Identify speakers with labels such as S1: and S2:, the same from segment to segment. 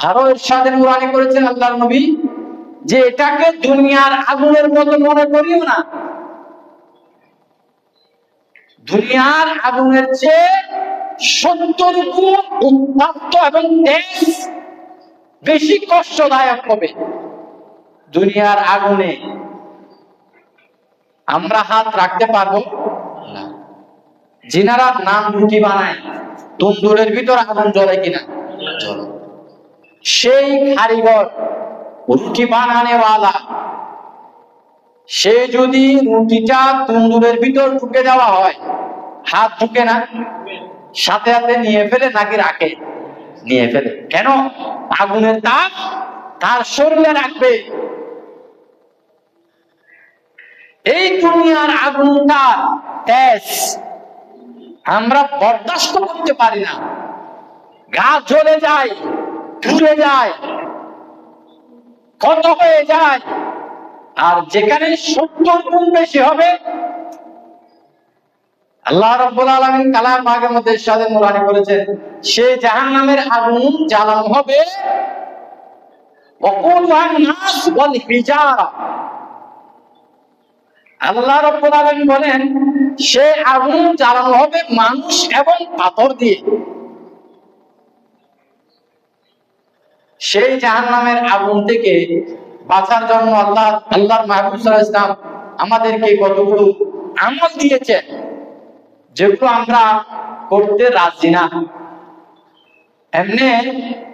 S1: আরো ইরশাদে নুরানি করেছেন আল্লাহর নবী যে এটাকে দুনিয়ার আগুনের মতো মনে করিও না। দুনিয়ার আগুনের চেয়ে 70 গুণ উত্তপ্ত এবং তেজ বেশি কষ্টদায়ক হবে। দুনিয়ার আগুনে আমরা হাত রাখতে পারবো না। যিনারা নান রুটি বানায় তন্দুরের ভিতর আগুন জ্বলে কিনা? জ্বলে। সেই কারিগর রুটি বানানেওয়ালা সে যদি রুটিটা তন্দুরের ভিতর ঢুকে দেওয়া হয়, হাত ঢুকে না? সাথে সাথে নিয়ে ফেলে নাকি রাখে? নিয়ে ফেলে। কেন? আগুনের তাপ তার শরীরে রাখবে। এই দুনিয়ার আগুনটা তেজ আমরা বরদাস্ত করতে পারি না। গা জ্বলে যায়, পুড়ে যায়, ক্ষত হয়ে যায়। আর যেখানে 70 গুণ বেশি হবে, আল্লাহ রাব্বুল আলামিন কালাম পাকের মধ্যে ইরশাদে নুরানি করেছেন সে জাহান্নামের আগুন জ্বালানো হবে ওয়াকুলুহান নাস ওয়াল হিজারা। আল্লাহ রাব্বুল আলামিন বলেন সে আগুন জ্বালানো হবে মানুষ এবং পাথর দিয়ে। সেই জাহান্নামের আগুন থেকে বাঁচার জন্য আল্লাহর মাহবুব সাল্লাল্লাহু আলাইহি ওয়াসাল্লাম আমাদেরকে কতগুলো আমল দিয়েছেন যেগুলো আমরা করতে রাজি না। এমনি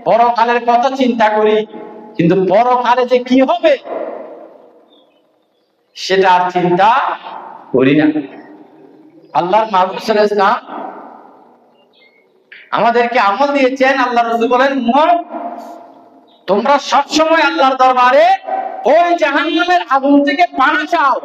S1: পরকালের কথা চিন্তা করি, কিন্তু পরকালে যে কি হবে সেটা আর চিন্তা করি না। আল্লাহর মাহবুব সাল্লাল্লাহু আলাইহি ওয়াসাল্লাম আমাদেরকে আমল দিয়েছেন। আল্লাহ রাসূল বলেন তোমরা সবসময় আল্লাহর দরবারে ওই জাহান্নামের আগুন থেকে পানা চাও।